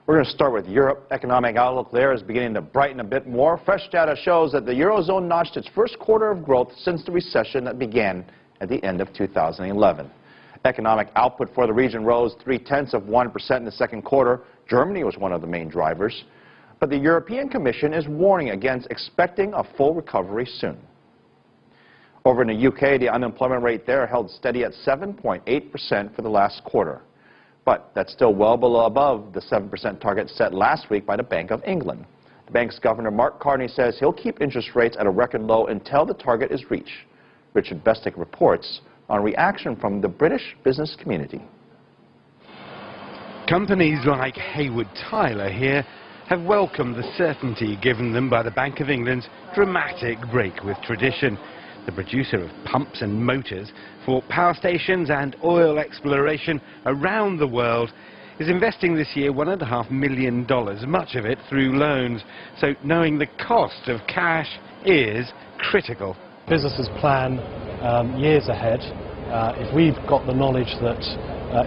We're going to start with Europe. Economic outlook there is beginning to brighten a bit more. Fresh data shows that the Eurozone notched its first quarter of growth since the recession that began at the end of 2011. Economic output for the region rose 0.3% in the second quarter. Germany was one of the main drivers. But the European Commission is warning against expecting a full recovery soon. Over in the UK, the unemployment rate there held steady at 7.8% for the last quarter. But that's still well below above the 7% target set last week by the Bank of England. The bank's Governor Mark Carney says he'll keep interest rates at a record low until the target is reached. Richard Bestick reports on reaction from the British business community. Companies like Hayward Tyler here have welcomed the certainty given them by the Bank of England's dramatic break with tradition. The producer of pumps and motors for power stations and oil exploration around the world is investing this year $1.5 million, much of it through loans. So knowing the cost of cash is critical. Businesses plan years ahead. If we've got the knowledge that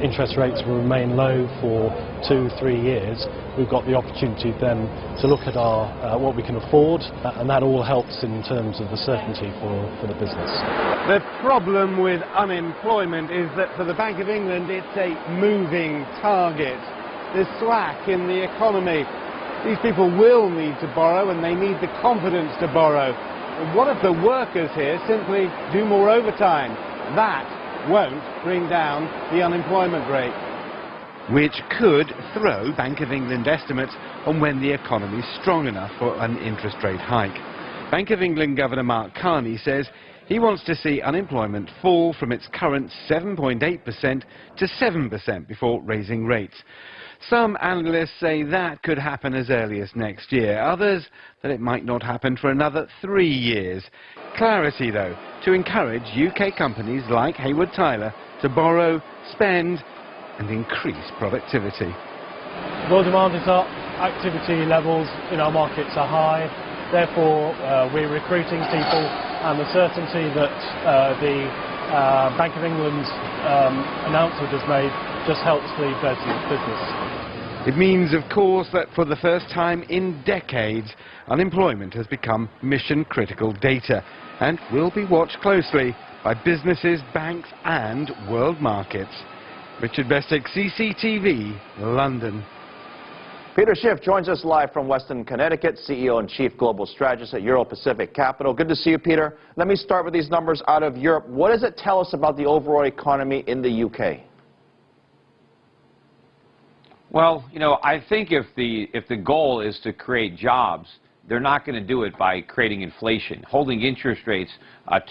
interest rates will remain low for 2-3 years, we've got the opportunity then to look at what we can afford, and that all helps in terms of the certainty for the business. The problem with unemployment is that for the Bank of England it's a moving target. There's slack in the economy. These people will need to borrow, and they need the confidence to borrow. What if the workers here simply do more overtime? That won't bring down the unemployment rate. Which could throw Bank of England estimates on when the economy is strong enough for an interest rate hike. Bank of England Governor Mark Carney says he wants to see unemployment fall from its current 7.8% to 7% before raising rates. Some analysts say that could happen as early as next year. Others that it might not happen for another 3 years. Clarity, though, to encourage UK companies like Hayward Tyler to borrow, spend and increase productivity. World demand is up, activity levels in our markets are high, therefore we're recruiting people, and the certainty that the Bank of England's announcement has made just helps the business. It means, of course, that for the first time in decades, unemployment has become mission-critical data and will be watched closely by businesses, banks and world markets. Richard Bestick, CCTV, London. Peter Schiff joins us live from Weston, Connecticut, CEO and Chief Global Strategist at Euro Pacific Capital. Good to see you, Peter. Let me start with these numbers out of Europe. What does it tell us about the overall economy in the UK? Well, you know, I think if the goal is to create jobs, they're not going to do it by creating inflation. Holding interest rates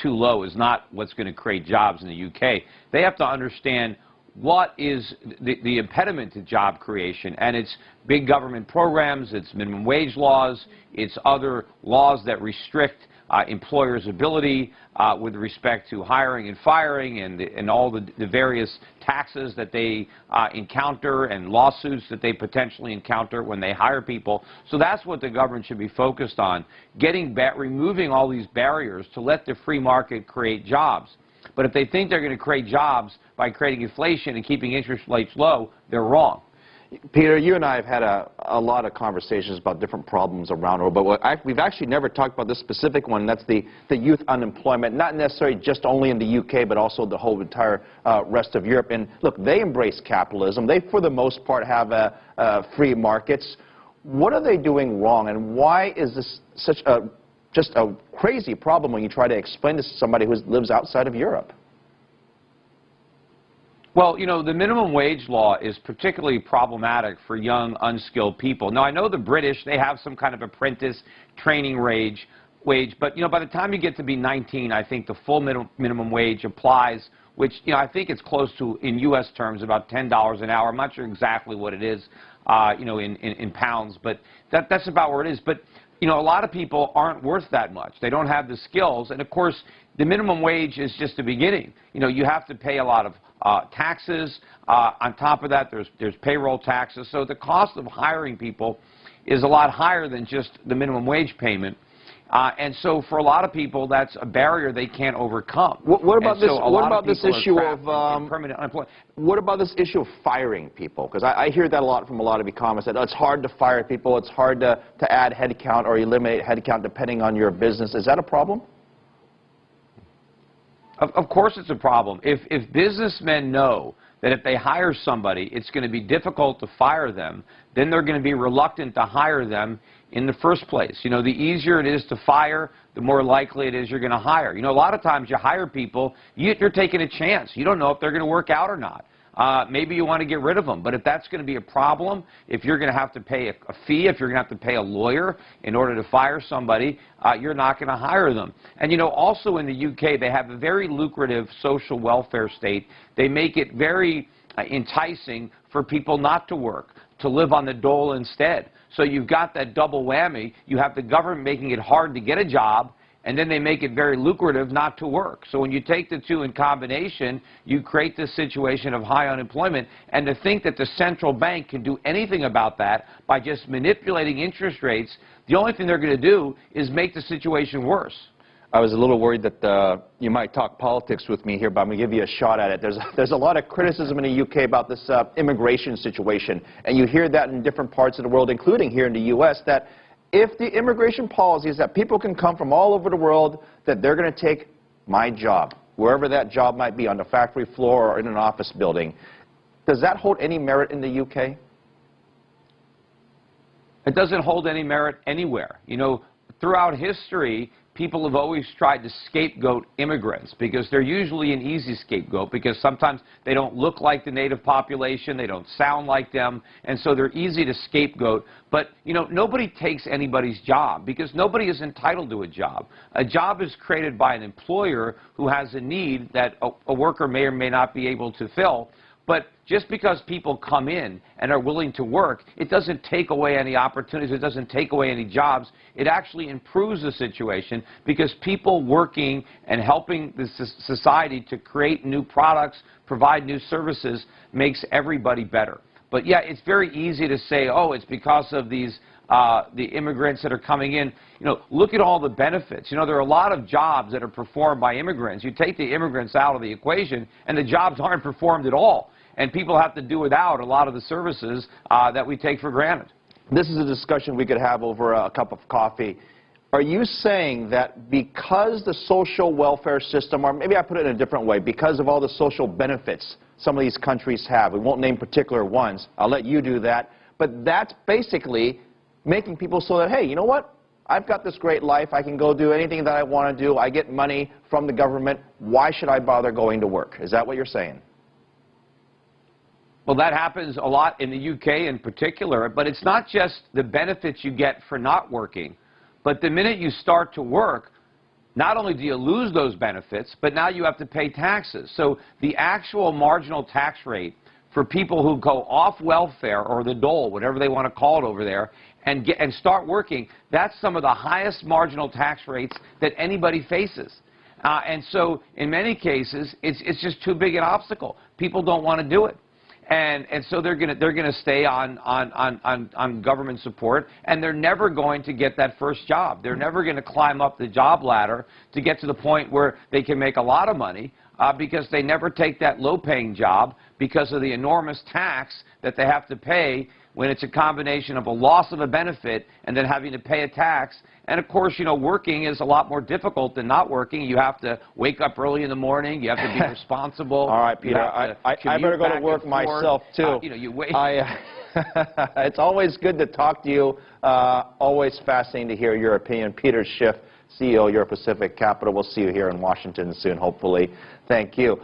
too low is not what's going to create jobs in the UK. They have to understand what is the impediment to job creation, and it's big government programs, it's minimum wage laws, it's other laws that restrict employers' ability with respect to hiring and firing and all the various taxes that they encounter and lawsuits that they potentially encounter when they hire people. So that's what the government should be focused on, removing all these barriers to let the free market create jobs. But if they think they're going to create jobs by creating inflation and keeping interest rates low, they're wrong. Peter, you and I have had a lot of conversations about different problems around the world, but we've actually never talked about this specific one. That's the youth unemployment, not necessarily just only in the UK, but also the whole entire rest of Europe. And look, they embrace capitalism. They, for the most part, have free markets. What are they doing wrong, and why is this such just a crazy problem when you try to explain this to somebody who lives outside of Europe? Well, you know, the minimum wage law is particularly problematic for young, unskilled people. Now, I know the British, they have some kind of apprentice training wage, but, you know, by the time you get to be 19, I think the full minimum wage applies, which, you know, I think it's close to, in U.S. terms, about $10 an hour. I'm not sure exactly what it is, you know, in pounds, but that's about where it is. But, you know, a lot of people aren't worth that much. They don't have the skills, and, of course, the minimum wage is just the beginning. You know, you have to pay a lot of taxes. On top of that, there's payroll taxes. So the cost of hiring people is a lot higher than just the minimum wage payment. And so for a lot of people, that's a barrier they can't overcome. What about this? So what about this people issue are of trapped in permanent unemployment? What about this issue of firing people? Because I hear that a lot from a lot of economists, that it's hard to fire people, it's hard to add headcount or eliminate headcount depending on your business. Is that a problem? Of course it's a problem. If businessmen know that if they hire somebody, it's going to be difficult to fire them, then they're going to be reluctant to hire them in the first place. You know, the easier it is to fire, the more likely it is you're going to hire. You know, a lot of times you hire people, you're taking a chance. You don't know if they're going to work out or not. Maybe you want to get rid of them. But if that's going to be a problem, if you're going to have to pay a fee, if you're going to have to pay a lawyer in order to fire somebody, you're not going to hire them. And, you know, also in the UK, they have a very lucrative social welfare state. They make it very enticing for people not to work, to live on the dole instead. So you've got that double whammy. You have the government making it hard to get a job, and then they make it very lucrative not to work. So when you take the two in combination, you create this situation of high unemployment. And to think that the central bank can do anything about that by just manipulating interest rates, the only thing they're going to do is make the situation worse. I was a little worried that you might talk politics with me here, but I'm going to give you a shot at it. There's a lot of criticism in the UK about this immigration situation, and you hear that in different parts of the world, including here in the U.S., that if the immigration policy is that people can come from all over the world, that they're going to take my job, wherever that job might be, on the factory floor or in an office building. Does that hold any merit in the UK? It doesn't hold any merit anywhere. You know, throughout history, people have always tried to scapegoat immigrants because they're usually an easy scapegoat because sometimes they don't look like the native population, they don't sound like them, and so they're easy to scapegoat. But, you know, nobody takes anybody's job because nobody is entitled to a job. A job is created by an employer who has a need that a worker may or may not be able to fill. But just because people come in and are willing to work, it doesn't take away any opportunities, it doesn't take away any jobs. It actually improves the situation because people working and helping the society to create new products, provide new services, makes everybody better. But yeah, it's very easy to say, oh, it's because of these the immigrants that are coming in. You know, look at all the benefits. You know, there are a lot of jobs that are performed by immigrants. You take the immigrants out of the equation, and the jobs aren't performed at all. And people have to do without a lot of the services that we take for granted. This is a discussion we could have over a cup of coffee. Are you saying that because the social welfare system, or maybe I put it in a different way, because of all the social benefits some of these countries have, we won't name particular ones, I'll let you do that, but that's basically making people so that, hey, you know what? I've got this great life. I can go do anything that I want to do. I get money from the government. Why should I bother going to work? Is that what you're saying? Well, that happens a lot in the UK in particular, but it's not just the benefits you get for not working, but the minute you start to work, not only do you lose those benefits, but now you have to pay taxes. So the actual marginal tax rate for people who go off welfare or the dole, whatever they want to call it over there, and start working, that's some of the highest marginal tax rates that anybody faces. And so in many cases, it's just too big an obstacle. People don't want to do it. And so they're gonna stay on government support, and they're never going to get that first job. They're never going to climb up the job ladder to get to the point where they can make a lot of money because they never take that low-paying job because of the enormous tax that they have to pay when it's a combination of a loss of a benefit and then having to pay a tax. And of course, you know, working is a lot more difficult than not working. You have to wake up early in the morning. You have to be responsible. All right, Peter, I better go to work myself, too. You know, you wait. It's always good to talk to you. Always fascinating to hear your opinion. Peter Schiff, CEO of Euro Pacific Capital. We'll see you here in Washington soon, hopefully. Thank you.